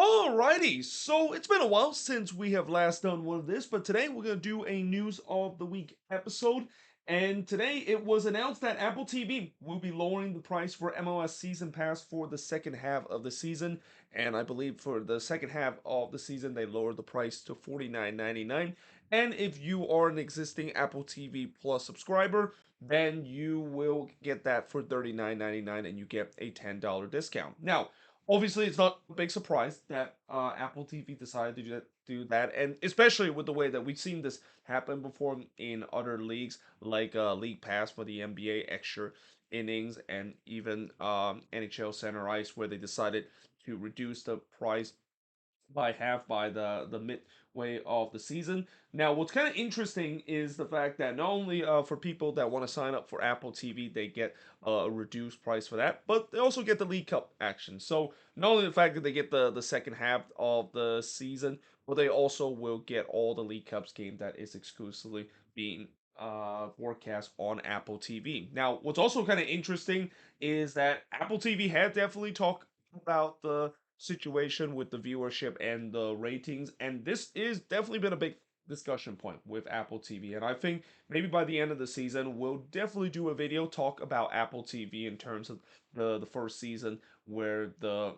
Alrighty, so it's been a while since we have last done one of this, but today we're going to do a News of the Week episode. And today it was announced that Apple TV will be lowering the price for MLS Season Pass for the second half of the season. And I believe for the second half of the season, they lowered the price to $49.99. And if you are an existing Apple TV Plus subscriber, then you will get that for $39.99 and you get a $10 discount. Now, obviously, it's not a big surprise that Apple TV decided to do that, and especially with the way that we've seen this happen before in other leagues, like League Pass for the NBA extra innings, and even NHL Center Ice, where they decided to reduce the price by half by the midway of the season. Now, what's kind of interesting is the fact that not only for people that want to sign up for Apple TV, they get a reduced price for that, but they also get the League Cup action. So not only the fact that they get the second half of the season, but they also will get all the League Cups game that is exclusively being broadcast on Apple TV. Now, what's also kind of interesting is that Apple TV had definitely talked about the situation with the viewership and the ratings, and this is definitely been a big discussion point with Apple TV. And I think maybe by the end of the season, we'll definitely do a video talk about Apple TV in terms of the first season where the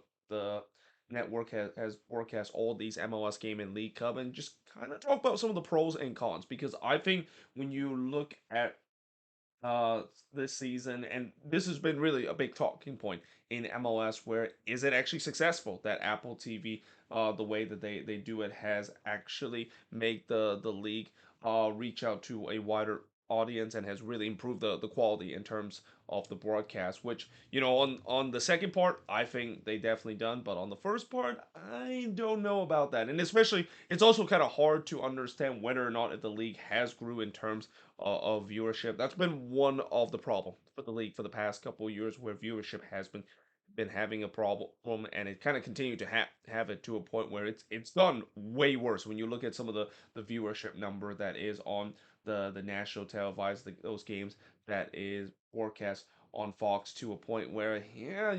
network has broadcast all these MLS game and League Cup, and just kind of talk about some of the pros and cons, because I think when you look at uh this season, and this has been really a big talking point in MLS, where is it actually successful that Apple TV, the way that they do it, has actually made the league reach out to a wider audience and has really improved the quality in terms of the broadcast, which, on the second part I think they definitely done, but on the first part I don't know about that. And especially it's also kind of hard to understand whether or not if the league has grew in terms of viewership. That's been one of the problems for the league for the past couple of years, where viewership has been having a problem, and it kind of continued to have it to a point where it's gone way worse when you look at some of the viewership number that is on the national televised those games that is broadcast on Fox, to a point where, yeah,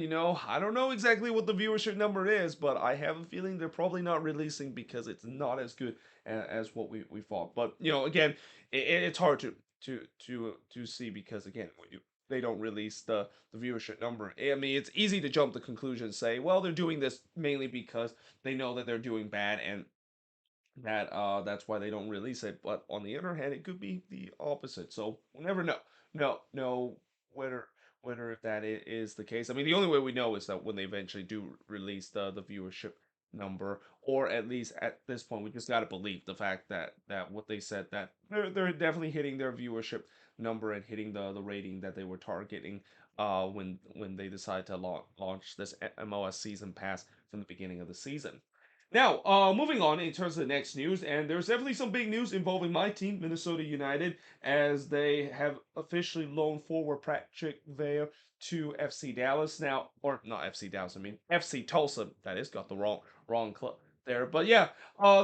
I don't know exactly what the viewership number is, but I have a feeling they're probably not releasing because it's not as good as what we thought. But again, it's hard to see, because again, they don't release the viewership number. I mean, it's easy to jump to conclusion and say, well, they're doing this mainly because they know that they're doing bad, and that's why they don't release it. But on the other hand, it could be the opposite. So we'll never know. No, whether whether if that is the case. I mean, the only way we know is that when they eventually do release the viewership number, or at least at this point, we just got to believe the fact that what they said, that they're definitely hitting their viewership number and hitting the rating that they were targeting when they decided to launch this MLS season pass from the beginning of the season. Now, moving on in terms of the next news, and there's definitely some big news involving my team, Minnesota United, as they have officially loaned forward Patrick Vea to FC Dallas now, or not FC Dallas, I mean FC Tulsa. That is, got the wrong club there. But yeah,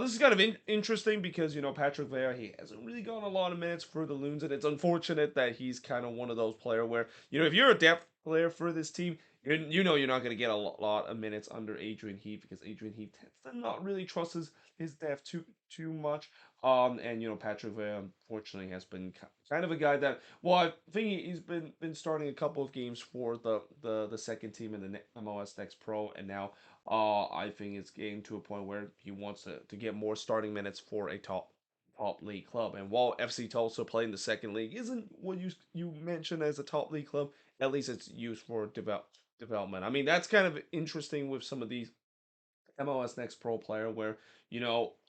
this is kind of interesting because Patrick Vea, he hasn't really gotten a lot of minutes for the Loons, and it's unfortunate that he's kind of one of those player where if you're a depth player for this team, you're not going to get a lot of minutes under Adrian Heath, because Adrian Heath tends to not really trust his depth too much. And Patrick Vea, unfortunately, has been kind of a guy that, well, I think he's been starting a couple of games for the second team in the MLS Next Pro, and now I think it's getting to a point where he wants to get more starting minutes for a top league club. And while FC Tulsa playing the second league isn't what you mentioned as a top league club, at least it's used for development. I mean, that's kind of interesting with some of these MLS Next Pro player, where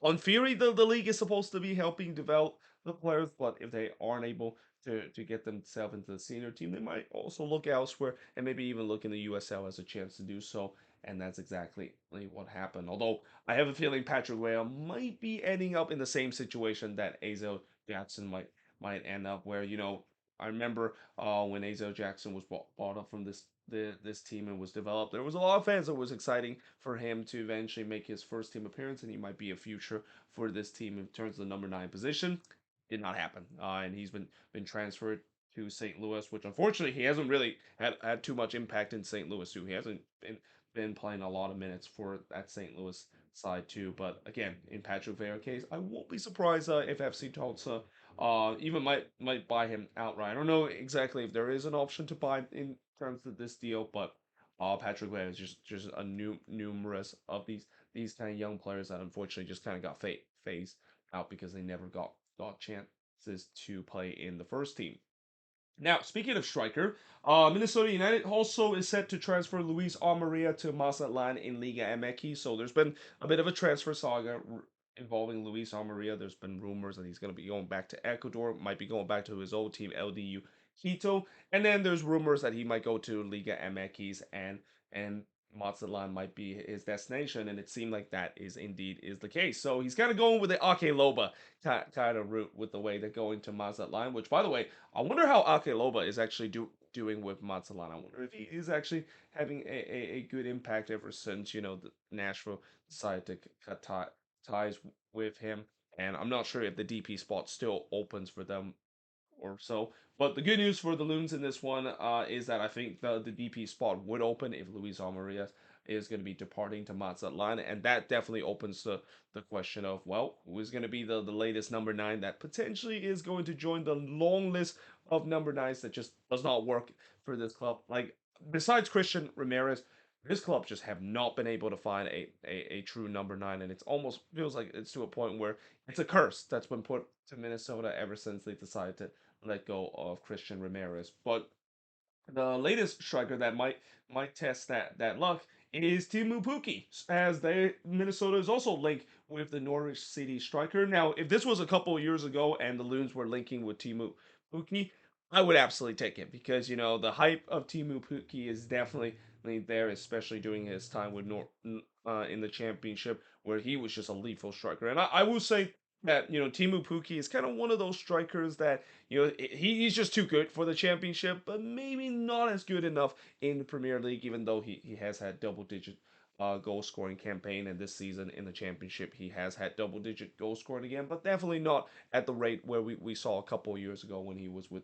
on theory the league is supposed to be helping develop the players, but if they aren't able to get themselves into the senior team, they might also look elsewhere, and maybe even look in the USL as a chance to do so. And that's exactly what happened. Although I have a feeling Patrick Vea might be ending up in the same situation that Azel Jackson might end up, where I remember when Azel Jackson was bought up from this team and was developed. There was a lot of fans that was exciting for him to eventually make his first team appearance, and he might be a future for this team in terms of the number 9 position. Did not happen, and he's been transferred to St. Louis, which unfortunately he hasn't really had too much impact in St. Louis too. He hasn't been playing a lot of minutes for that St. Louis side too. But again, in Patrick Vieira case, I won't be surprised if FC Tulsa even might buy him outright. I don't know exactly if there is an option to buy in terms of this deal, but Patrick Vieira is just a numerous of these kind of young players that unfortunately just kind of got phased out because they never got chances to play in the first team. Now, speaking of striker, Minnesota United also is set to transfer Luis Amrilla to Mazatlan in Liga MX. So there's been a bit of a transfer saga involving Luis Amrilla. There's been rumors that he's going to be going back to Ecuador, might be going back to his old team LDU Quito, and then there's rumors that he might go to Liga MX and Mazatlan might be his destination, and it seemed like that is the case. So he's kind of going with the Ake Loba kind of route with the way they're going to Mazatlan, which by the way, I wonder how Ake Loba is actually doing with Mazatlan. I wonder if he is actually having a good impact ever since, the Nashville decided to cut ties with him. And I'm not sure if the DP spot still opens for them or so. But the good news for the Loons in this one is that I think the DP spot would open if Luis Almeria is going to be departing to Mazatlan, and that definitely opens the question of, well, who is going to be the latest number 9 that potentially is going to join the long list of number 9s that just does not work for this club. Like, besides Christian Ramirez, this club just have not been able to find a true number 9, and it's almost feels like it's to a point where it's a curse that's been put to Minnesota ever since they decided to let go of Christian Ramirez. But the latest striker that might test that luck is Teemu Pukki, as Minnesota is also linked with the Norwich City striker. Now, if this was a couple of years ago and the Loons were linking with Teemu Pukki, I would absolutely take it because the hype of Teemu Pukki is definitely there, especially during his time with in the championship where he was just a lethal striker. And I will say that Teemu Pukki is kind of one of those strikers that he's just too good for the championship, but maybe not as good enough in the Premier League, even though he has had double digit goal scoring campaign, and this season in the championship he has had double digit goal scoring again, but definitely not at the rate where we saw a couple of years ago when he was with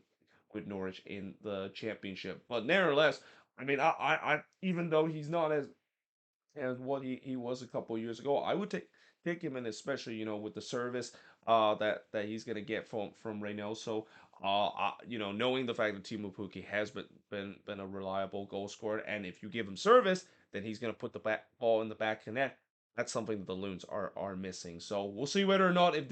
Norwich in the championship. But nevertheless, I mean, I even though he's not as what he was a couple of years ago, I would take him in, especially with the service that he's gonna get from Reynoso. Knowing the fact that Timo Pukki has been a reliable goal scorer, and if you give him service, then he's gonna put the ball in the back of net. That's something that the Loons are missing. So we'll see whether or not if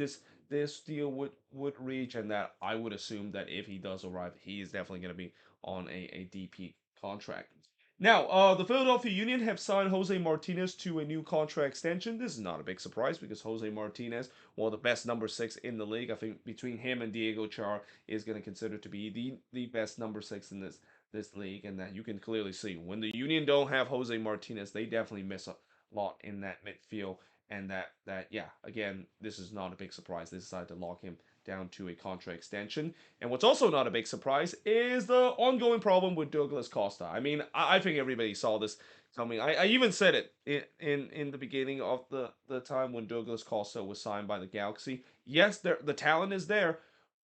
this deal would reach, and that I would assume that if he does arrive, he is definitely gonna be on a DP contract. Now, the Philadelphia Union have signed Jose Martinez to a new contract extension. This is not a big surprise because Jose Martinez, one of the best number 6 in the league, I think between him and Diego Char is going to consider to be the best number 6 in this league, and that you can clearly see when the Union don't have Jose Martinez, they definitely miss a lot in that midfield, and that yeah, again, this is not a big surprise. They decided to lock him down to a contract extension. And what's also not a big surprise is the ongoing problem with Douglas Costa. I mean, I think everybody saw this coming. I even said it in the beginning of the time when Douglas Costa was signed by the Galaxy. Yes, the talent is there,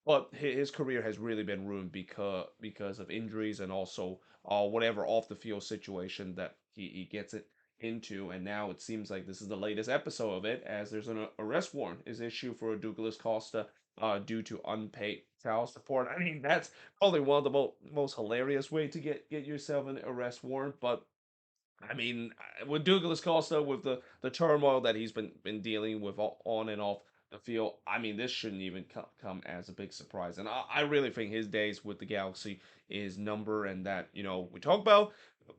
but his career has really been ruined because of injuries and also whatever off the field situation that he gets it into. And now it seems like this is the latest episode of it, as there's an arrest warrant is issued for Douglas Costa due to unpaid child support. I mean, that's probably one of the most hilarious way to get yourself an arrest warrant. But I mean, with Douglas Costa, with the turmoil that he's been dealing with on and off the field, I mean, this shouldn't even come as a big surprise. And I really think his days with the Galaxy is number, and that we talk about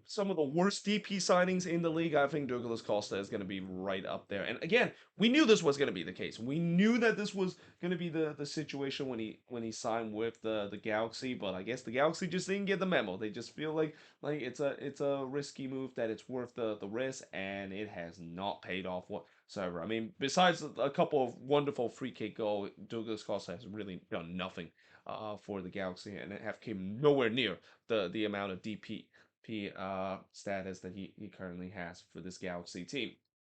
some of the worst DP signings in the league. I think Douglas Costa is going to be right up there. And again, we knew this was going to be the case. We knew that this was going to be the situation when he signed with the Galaxy, but I guess the Galaxy just didn't get the memo. They just feel like it's a risky move, that it's worth the risk, and it has not paid off whatsoever. I mean, besides a couple of wonderful free kick goal, Douglas Costa has really done nothing for the Galaxy, and it have came nowhere near the amount of DP status that he currently has for this Galaxy team.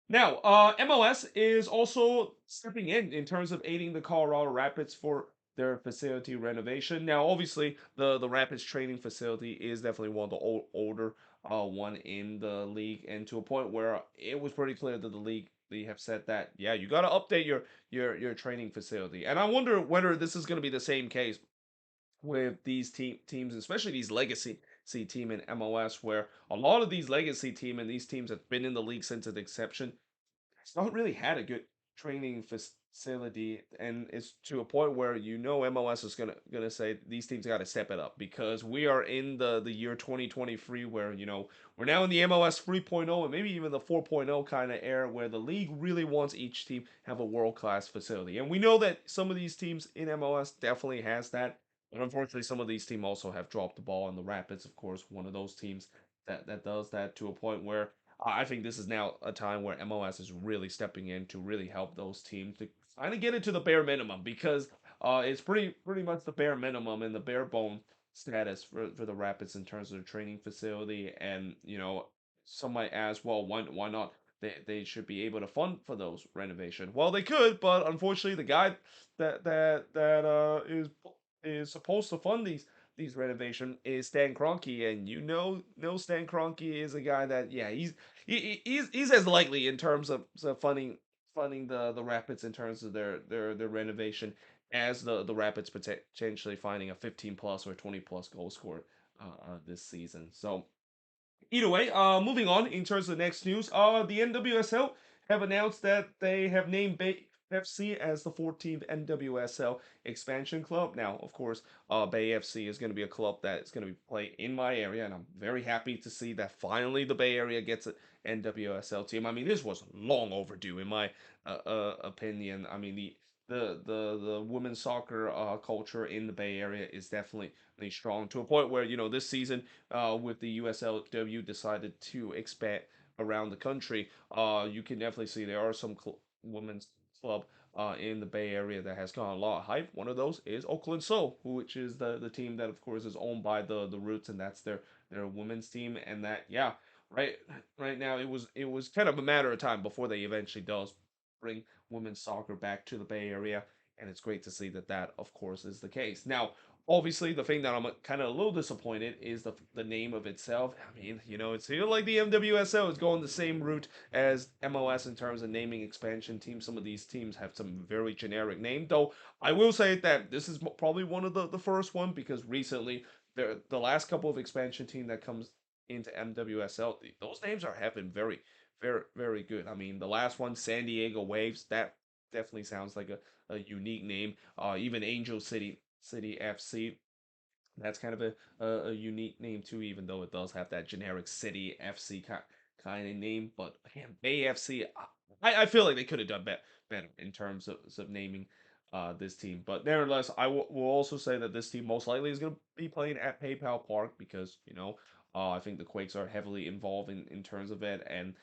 Now, MLS is also stepping in terms of aiding the Colorado Rapids for their facility renovation. Now, obviously, the Rapids training facility is definitely one of the older one in the league, and to a point where it was pretty clear that the league they have said that yeah, you got to update your training facility. And I wonder whether this is going to be the same case with these teams, especially these legacy team in MLS, where a lot of these legacy team and these teams have been in the league since its inception. It's not really had a good training facility, and it's to a point where MLS is gonna say these teams got to step it up because we are in the year 2023 where we're now in the MLS 3.0 and maybe even the 4.0 kind of era where the league really wants each team have a world class facility, and we know that some of these teams in MLS definitely has that. But unfortunately, some of these teams also have dropped the ball, and the Rapids, of course, one of those teams that does that to a point where I think this is now a time where MLS is really stepping in to really help those teams to kind of get it to the bare minimum because it's pretty much the bare minimum and the bare bone status for the Rapids in terms of their training facility. And some might ask, well, why not? They should be able to fund for those renovation. Well, they could, but unfortunately, the guy that is supposed to fund these renovation is Stan Kroenke, and no Stan Kroenke is a guy that yeah he's as likely in terms of funding the Rapids in terms of their renovation as the Rapids potentially finding a 15 plus or 20 plus goal scorer this season. So either way, moving on in terms of the next news, the NWSL have announced that they have named Bay FC as the 14th NWSL expansion club. Now, of course, Bay FC is going to be a club that is going to be played in my area, and I'm very happy to see that finally the Bay Area gets an NWSL team. I mean, this was long overdue in my opinion. I mean, the women's soccer culture in the Bay Area is definitely strong to a point where this season with the USLW decided to expand around the country. You can definitely see there are some women's club in the Bay Area that has gotten a lot of hype. One of those is Oakland Soul, which is the team that of course is owned by the Roots, and that's their women's team. And that yeah, right right now it was kind of a matter of time before they eventually does bring women's soccer back to the Bay Area, and it's great to see that that of course is the case. Now, obviously, the thing that I'm kind of a little disappointed is the name of itself. I mean, it's like the MWSL is going the same route as MLS in terms of naming expansion teams. Some of these teams have some very generic name, though. I will say that this is probably one of the first one because recently the last couple of expansion team that comes into MWSL, those names have been very, very, very good. I mean, the last one, San Diego Waves, that definitely sounds like a unique name. Even Angel City FC. That's kind of a unique name too, even though it does have that generic City FC kind of name. But man, Bay FC, I feel like they could have done better in terms of naming this team. But nevertheless, will also say that this team most likely is going to be playing at PayPal Park because I think the Quakes are heavily involved in terms of it, and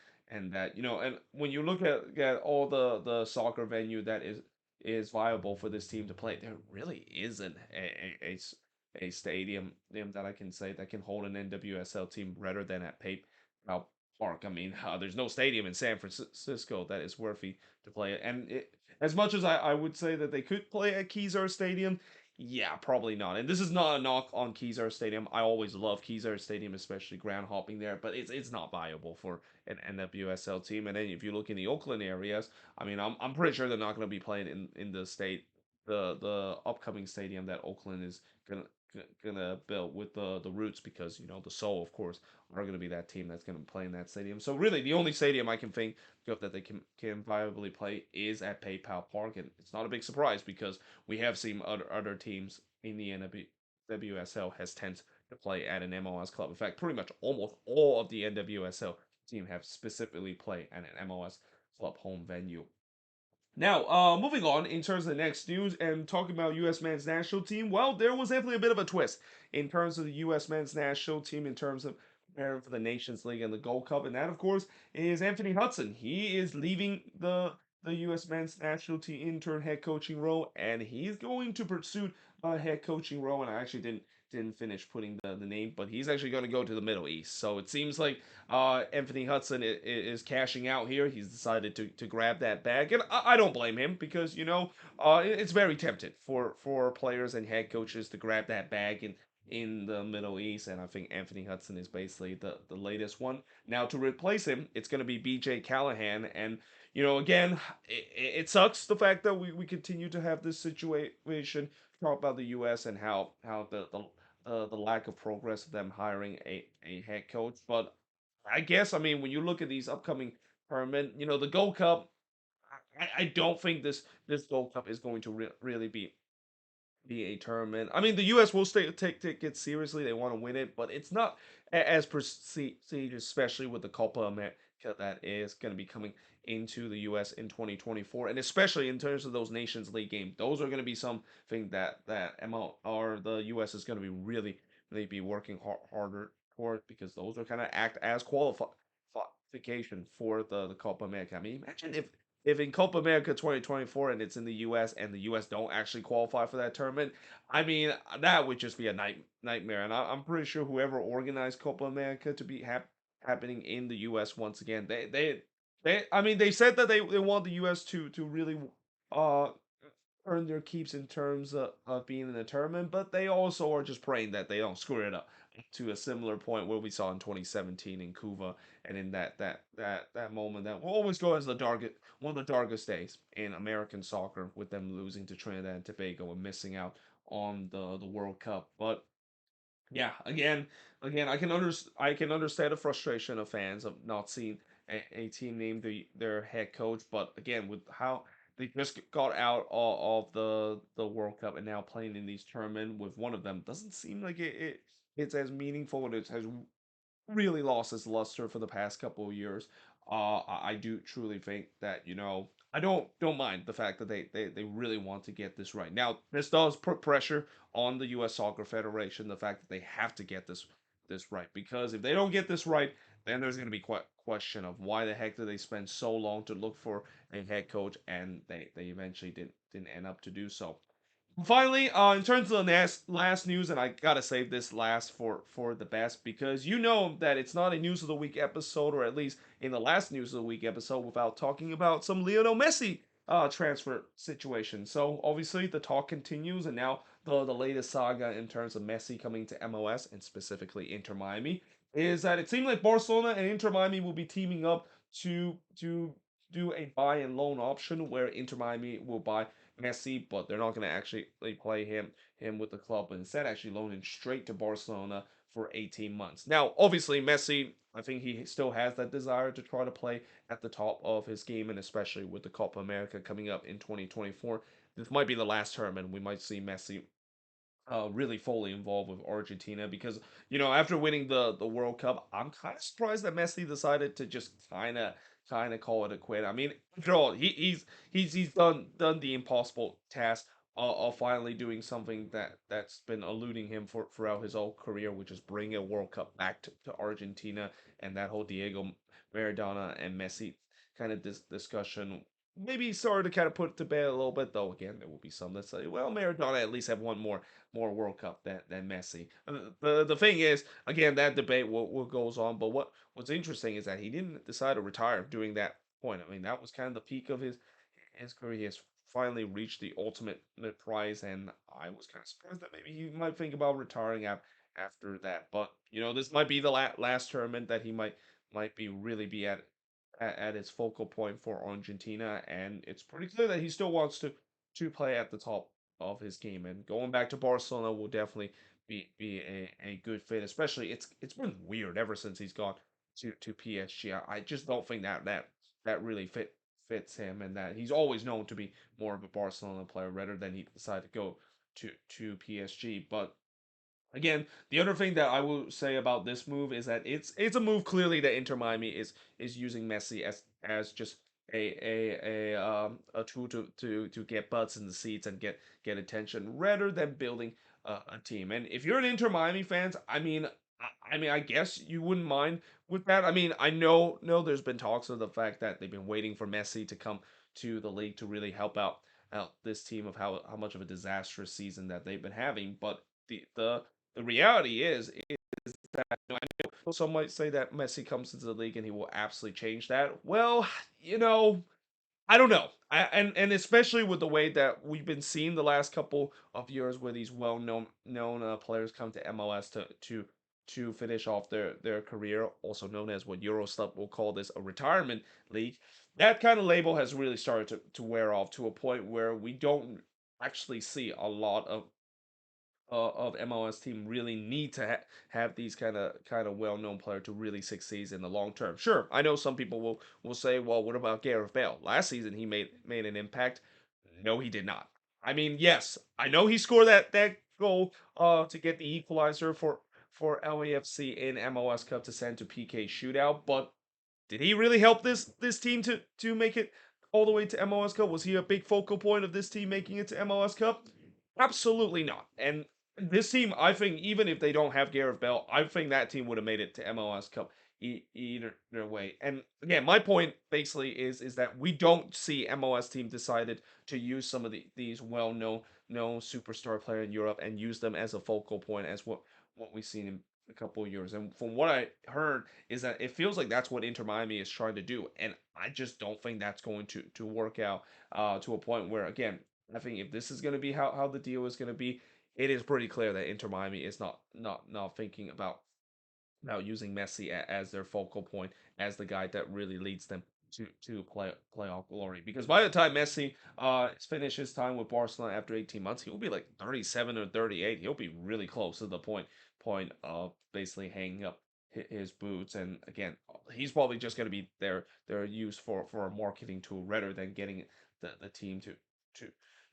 that and when you look at all the soccer venue that is viable for this team to play, there really isn't a stadium that I can say that can hold an NWSL team rather than at PayPal Park. I mean, there's no stadium in San Francisco that is worthy to play. And as much as I would say that they could play at Kezar Stadium, yeah, probably not. And this is not a knock on Kezar Stadium. I always love Kezar Stadium, especially ground hopping there, but it's not viable for an NWSL team. And then if you look in the Oakland areas, I mean, I'm pretty sure they're not going to be playing in the state the upcoming stadium that Oakland is gonna gonna build with the Roots because the Soul of course are gonna be that team that's gonna play in that stadium. So really, the only stadium I can think of that they can viably play is at PayPal Park, and it's not a big surprise because we have seen other teams in the NWSL has tends to play at an MLS club. In fact, pretty much almost all of the NWSL team have specifically played at an MLS club home venue. Now, moving on in terms of the next news and talking about U.S. men's national team, well, there was definitely a bit of a twist in terms of the U.S. men's national team in ters of preparing for the Nations League and the Gold Cup, and that, of course, is Anthony Hudson. He is leaving the U.S. men's national team intern head coaching role, and he's going to pursue a head coaching role. And I actually didn't finish putting the name, but he's actually going to go to the Middle East. So it seems like Anthony Hudson is cashing out here. He's decided to grab that bag, and I don't blame him because it's very tempting for players and head coaches to grab that bag in the Middle East, and I think Anthony Hudson is basically the latest one. Now to replace him, it's going to be BJ Callahan, and again, it sucks the fact that we continue to have this situation. Talk about the U.S. and how the lack of progress of them hiring a head coach, but I guess I mean when you look at these upcoming tournament, the Gold Cup. I don't think this Gold Cup is going to really be a tournament. I mean, the U.S. will take it seriously. They want to win it, but it's not as prestigious, especially with the Copa America that is going to be coming into the U.S. in 2024, and especially in terms of those Nations League games. Those are going to be something that ML or the U.S. is going to be really be working harder for, because those are kind of act as qualification for the Copa America. I mean, imagine if in Copa America 2024 and it's in the U.S. and the U.S. don't actually qualify for that tournament, I mean that would just be a nightmare. And I'm pretty sure whoever organized Copa America to be happening in the U.S. once again, they I mean they said that they want the U.S. to really uh earn their keeps in terms of being in the tournament, but they also are just praying that they don't screw it up to a similar point where we saw in 2017 in Cuba, and in that moment that will always go as the darkest one of the darkest days in American soccer, with them losing to Trinidad and Tobago and missing out on the World Cup. But yeah, again, I can understand the frustration of fans of not seeing a team name their head coach, but again, with how they just got out of the World Cup and now playing in these tournament with one of them, doesn't seem like it's as meaningful, and it has really lost its luster for the past couple of years. I do truly think that I don't mind the fact that they really want to get this right. Now this does put pressure on the U.S. Soccer Federation, the fact that they have to get this right, because if they don't get this right, then there's going to be question of why the heck did they spend so long to look for a head coach, and they eventually didn't end up to do so. Finally, in terms of the last news, and I gotta save this last for the best, because you know that it's not a news of the week episode, or at least in the last news of the week episode, without talking about some Lionel Messi transfer situation. So obviously the talk continues, and now the latest saga in terms of Messi coming to MLS and specifically Inter Miami is that it seems like Barcelona and Inter Miami will be teaming up to do a buy and loan option where Inter Miami will buy Messi, but they're not going to actually play him with the club, but instead actually loan him straight to Barcelona for 18 months. Now, obviously, Messi, I think he still has that desire to try to play at the top of his game, and especially with the Copa America coming up in 2024, this might be the last term, and we might see Messi really fully involved with Argentina, because after winning the World Cup, I'm kind of surprised that Messi decided to just kind of call it a quit. I mean, after all, he's done the impossible task of finally doing something that's been eluding him throughout his whole career, which is bring a World Cup back to Argentina, and that whole Diego Maradona and Messi kind of discussion. Maybe started to kind of put to bed a little bit, though. Again, there will be some that say, "Well, Maradona at least have one more World Cup than Messi." The thing is, again, that debate will goes on. But what's interesting is that he didn't decide to retire during that point. I mean, that was kind of the peak of his career. He has finally reached the ultimate prize, and I was kind of surprised that maybe he might think about retiring after that. But this might be the last tournament that he might be really be at its focal point for Argentina, and it's pretty clear that he still wants to play at the top of his game. And going back to Barcelona will definitely be a good fit. Especially it's been weird ever since he's gone to PSG. I just don't think that really fits him, and that he's always known to be more of a Barcelona player rather than he decided to go to PSG. But again, the other thing that I will say about this move is that it's a move clearly that Inter Miami is using Messi as just a tool to get butts in the seats and get attention rather than building a team. And if you're an Inter Miami fans, I guess you wouldn't mind with that. I mean, I know there's been talks of the fact that they've been waiting for Messi to come to the league to really help out this team of how much of a disastrous season that they've been having. But the reality is that I know some might say that Messi comes into the league and he will absolutely change that. Well, you know, I don't know. And especially with the way that we've been seeing the last couple of years, where these well known players come to MLS to finish off their career, also known as what Eurostep will call this a retirement league. That kind of label has really started to wear off to a point where we don't actually see a lot of MLS team really need to have these kind of well-known player to really succeed in the long term. Sure, I know some people will say, well, what about Gareth Bale? Last season he made an impact. No, he did not. I mean, yes, I know he scored that goal to get the equalizer for LAFC in MLS Cup to send to PK shootout, but did he really help this team to make it all the way to MLS Cup? Was he a big focal point of this team making it to MLS Cup? Absolutely not. And this team, I think, even if they don't have Gareth Bell, I think that team would have made it to MLS Cup either way. And again, my point basically is that we don't see MLS team decided to use some of these well known superstar player in Europe and use them as a focal point as what we've seen in a couple of years. And from what I heard is that it feels like that's what Inter Miami is trying to do, and I just don't think that's going to work out to a point where, again, I think if this is going to be how the deal is going to be, it is pretty clear that Inter Miami is not thinking about now using Messi as their focal point, as the guy that really leads them to playoff glory. Because by the time Messi finishes time with Barcelona after 18 months, he'll be like 37 or 38. He'll be really close to the point of basically hanging up his boots. And again, he's probably just going to be their use for a marketing tool rather than getting the team to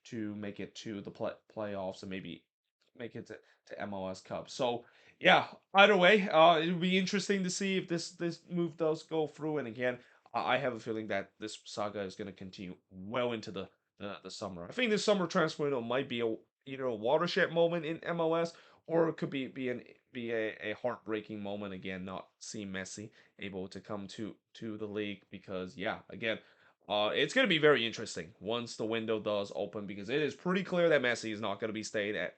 to make it to the playoffs and maybe make it to MLS Cup. So yeah, either way, it'll be interesting to see if this move does go through. And again, I have a feeling that this saga is going to continue well into the summer. I think this summer transfer window might be either a watershed moment in MLS, or it could be a heartbreaking moment again, not seeing Messi able to come to the league. Because yeah, again, it's going to be very interesting once the window does open, because it is pretty clear that Messi is not going to be staying at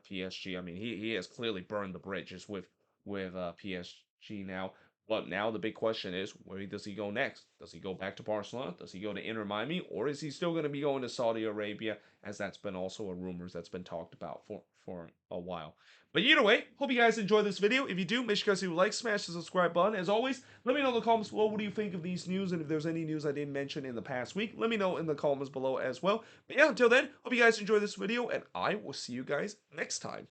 PSG. I mean, he has clearly burned the bridges with PSG now. But now the big question is, where does he go next? Does he go back to Barcelona? Does he go to Inter Miami? Or is he still going to be going to Saudi Arabia, as that's been also a rumors that's been talked about for a while. But either way, hope you guys enjoy this video. If you do, make sure you guys do like, smash the subscribe button. As always, let me know in the comments below what do you think of these news, and if there's any news I didn't mention in the past week, let me know in the comments below as well. But yeah, until then, hope you guys enjoy this video, and I will see you guys next time.